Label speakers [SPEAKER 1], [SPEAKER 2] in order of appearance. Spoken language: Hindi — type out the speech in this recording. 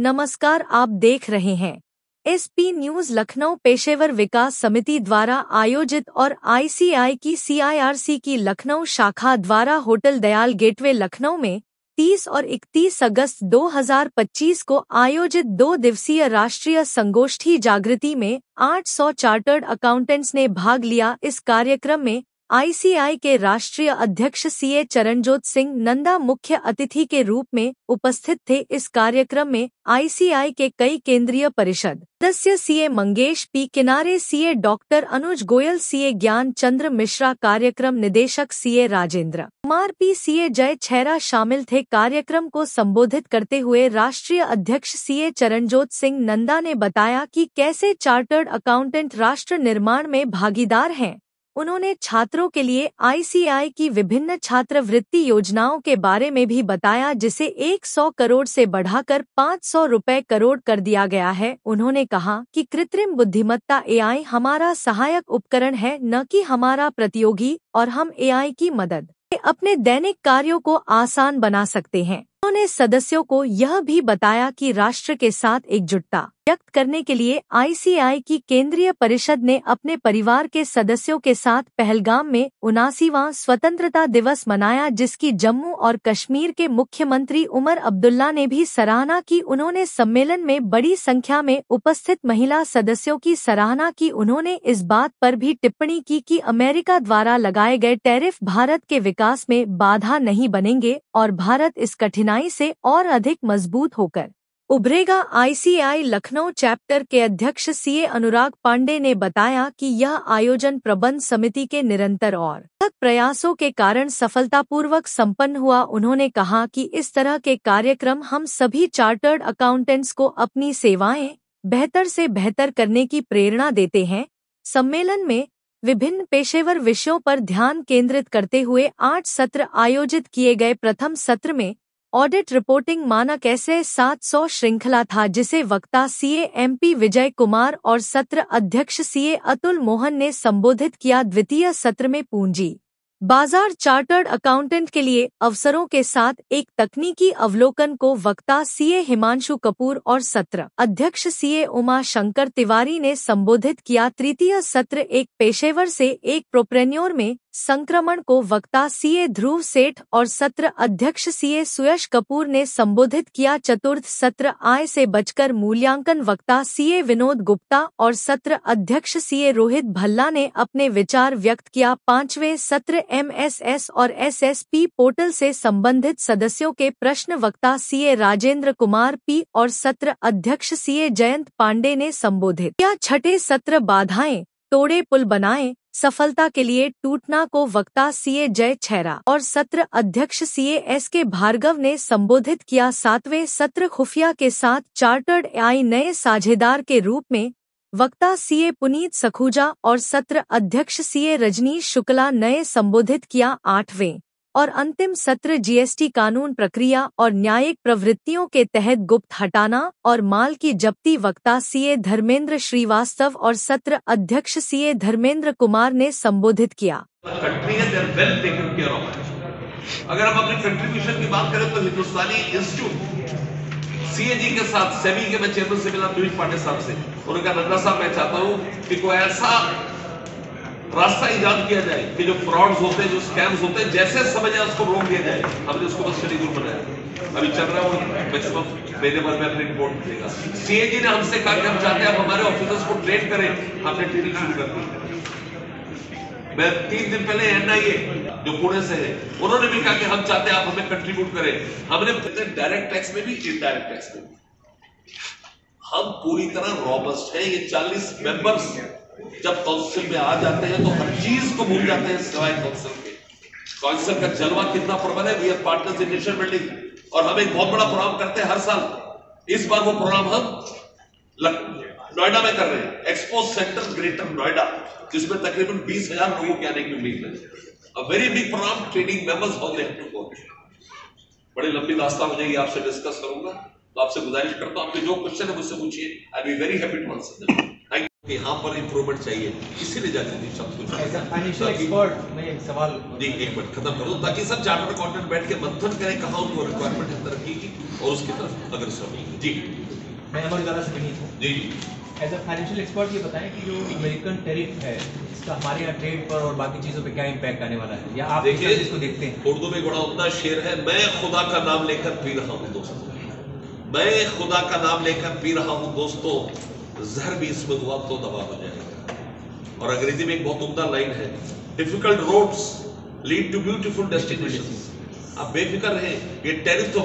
[SPEAKER 1] नमस्कार, आप देख रहे हैं एसपी न्यूज लखनऊ। पेशेवर विकास समिति द्वारा आयोजित और आईसीआई की सीआईआरसी की लखनऊ शाखा द्वारा होटल दयाल गेटवे लखनऊ में 30 और 31 अगस्त 2025 को आयोजित 2 दिवसीय राष्ट्रीय संगोष्ठी जागृति में 800 चार्टर्ड अकाउंटेंट्स ने भाग लिया। इस कार्यक्रम में आईसीआई के राष्ट्रीय अध्यक्ष सीए चरणजोत सिंह नंदा मुख्य अतिथि के रूप में उपस्थित थे। इस कार्यक्रम में आईसीआई के कई केंद्रीय परिषद सदस्य सीए मंगेश पी किनारे, सीए डॉक्टर अनुज गोयल, सीए ज्ञान चंद्र मिश्रा, कार्यक्रम निदेशक CA Rajendra Kumar P, CA जय छैरा शामिल थे। कार्यक्रम को संबोधित करते हुए राष्ट्रीय अध्यक्ष सीए चरणजोत सिंह नंदा ने बताया कि कैसे चार्टर्ड अकाउंटेंट राष्ट्र निर्माण में भागीदार हैं। उन्होंने छात्रों के लिए आईसीआई की विभिन्न छात्रवृत्ति योजनाओं के बारे में भी बताया, जिसे 100 करोड़ से बढ़ाकर 500 करोड़ कर दिया गया है। उन्होंने कहा कि कृत्रिम बुद्धिमत्ता एआई हमारा सहायक उपकरण है, न कि हमारा प्रतियोगी, और हम एआई की मदद से अपने दैनिक कार्यों को आसान बना सकते हैं। उन्होंने सदस्यों को यह भी बताया कि राष्ट्र के साथ एकजुटता व्यक्त करने के लिए आईसीआई की केंद्रीय परिषद ने अपने परिवार के सदस्यों के साथ पहलगाम में 79वां स्वतंत्रता दिवस मनाया, जिसकी जम्मू और कश्मीर के मुख्यमंत्री उमर अब्दुल्ला ने भी सराहना की। उन्होंने सम्मेलन में बड़ी संख्या में उपस्थित महिला सदस्यों की सराहना की। उन्होंने इस बात पर भी टिप्पणी की कि अमेरिका द्वारा लगाए गए टैरिफ भारत के विकास में बाधा नहीं बनेंगे और भारत इस कठिनाई से और अधिक मजबूत होकर उभरेगा। आईसीआई लखनऊ चैप्टर के अध्यक्ष सीए अनुराग पांडे ने बताया कि यह आयोजन प्रबंध समिति के निरंतर और अथक प्रयासों के कारण सफलतापूर्वक संपन्न हुआ। उन्होंने कहा कि इस तरह के कार्यक्रम हम सभी चार्टर्ड अकाउंटेंट्स को अपनी सेवाएं बेहतर से बेहतर करने की प्रेरणा देते हैं। सम्मेलन में विभिन्न पेशेवर विषयों पर ध्यान केंद्रित करते हुए 8 सत्र आयोजित किए गए। प्रथम सत्र में ऑडिट रिपोर्टिंग मानक ऐसे 700 श्रृंखला था, जिसे वक्ता सीए एमपी विजय कुमार और सत्र अध्यक्ष सीए अतुल मोहन ने संबोधित किया। द्वितीय सत्र में पूंजी बाजार चार्टर्ड अकाउंटेंट के लिए अवसरों के साथ एक तकनीकी अवलोकन को वक्ता सीए हिमांशु कपूर और सत्र अध्यक्ष सीए उमा शंकर तिवारी ने संबोधित किया। तृतीय सत्र एक पेशेवर से एक प्रोप्रेन्योर में संक्रमण को वक्ता सीए ध्रुव सेठ और सत्र अध्यक्ष सीए सुयश कपूर ने संबोधित किया। चतुर्थ सत्र आय से बचकर मूल्यांकन, वक्ता सीए विनोद गुप्ता और सत्र अध्यक्ष सीए रोहित भल्ला ने अपने विचार व्यक्त किया। पांचवें सत्र एमएसएस और एसएसपी पोर्टल से संबंधित सदस्यों के प्रश्न वक्ता सीए राजेंद्र कुमार पी और सत्र अध्यक्ष सीए जयंत पांडे ने संबोधित किया। छठे सत्र बाधाएं तोड़े पुल बनाएं, सफलता के लिए टूटना को वक्ता सीए जय छैरा और सत्र अध्यक्ष सीए एसके भार्गव ने संबोधित किया। सातवें सत्र खुफिया के साथ चार्टर्ड एआई नए साझेदार के रूप में वक्ता सीए पुनीत सखूजा और सत्र अध्यक्ष सीए रजनीश शुक्ला नए संबोधित किया। आठवें और अंतिम सत्र जीएसटी कानून प्रक्रिया और न्यायिक प्रवृत्तियों के तहत गुप्त हटाना और माल की जब्ती, वक्ता सीए धर्मेंद्र श्रीवास्तव और सत्र अध्यक्ष सीए धर्मेंद्र कुमार ने संबोधित किया।
[SPEAKER 2] अगर हम अपनी कंट्रीब्यूशन की बात करें तो हिंदुस्तानी इंस्टीट्यूट सीएजी के साथ सेबी के मैं चेयरमैन से मिला पीयूष पांडे साहब से, उन्होंने कहा नंदा साहब मैं चाहता हूं कि कोई ऐसा रास्ता इजाद किया जाए कि जो फ्रॉड्स होते हैं, जो स्कैम्स होते हैं, जैसे समझ आए उसको रोक दिया जाए। हमने उसको बस स्टडी ग्रुप बनाया, अभी चल रहा है, मैक्सिमम महीने भर में अपनी रिपोर्ट मिलेगा। सीएजी ने हमसे कहा कि हम चाहते हैं आप हमारे ऑफिसर्स को ट्रेन करें। हमने ट्रेनिंग शुरू कर दी। मैं 3 दिन पहले एनआईए जो पुणे से है, उन्होंने भी कहा कि हम चाहते हैं आप हमें कंट्रीब्यूट करें। हमने डायरेक्ट टैक्स में भी, इनडायरेक्ट टैक्स में हम पूरी तरह रॉबस्ट है। ये 40 मेंबर्स जब काउंसिल में आ जाते हैं तो हर चीज को भूल जाते हैं सिवाय काउंसिल के। काउंसिल का जलवा कितना प्रबल है। We are partners in nation building, और हम एक बहुत बड़ा प्रोग्राम करते हैं हर साल। इस बार वो प्रोग्राम हम नोएडा में कर रहे हैं, एक्सपो सेंटर ग्रेटर नोएडा, जिसमें तकरीबन 20,000 लोगों के आने की उम्मीद है। A very big programme, training members how they have to go. बड़ी लंबी दास्तान हो जाएगी, आपसे डिस्कस करूंगा, तो आपसे गुजारिश करता हूं आपके जो क्वेश्चन है मुझसे पूछिए। I be very happy to answer them. Thank you. यहाँ पर इंप्रूवमेंट चाहिए, इसीलिए जाते थे सब कुछ।
[SPEAKER 3] फाइनेंशियल एक्सपर्ट में एक सवाल
[SPEAKER 2] जी, एक मिनट खत्म करो ताकि सब चार्टर्ड अकाउंटेंट बैठ के मंथन करें कहाँ उनको रिक्वायरमेंट है तरक्की की। और उसकी तरफ अग्रसर होंगे। जी
[SPEAKER 3] मैं अमर उजाला से विनीत हूँ।
[SPEAKER 2] जी जी
[SPEAKER 3] एज अ फाइनेंशियल एक्सपर्ट ये बताएं कि जो अमेरिकन टैरिफ है इसका हमारे यहाँ ट्रेड पर और बाकी चीज़ों पे क्या इम्पैक्ट आने वाला है, या आप किस तरह से इसको देखते हैं?
[SPEAKER 2] उर्दू में बड़ा उम्दा शेर है, मैं खुदा का नाम लेकर पी रहा हूँ दोस्तों, मैं खुदा का नाम लेकर पी रहा हूँ दोस्तों, जहर भी इसमें हुआ तो दवा हो जाएगा। और अंग्रेजी में एक बहुत उम्दा लाइन है, difficult roads lead to beautiful destinations. आप बेफिक्र रहें, ये टैरिफ तो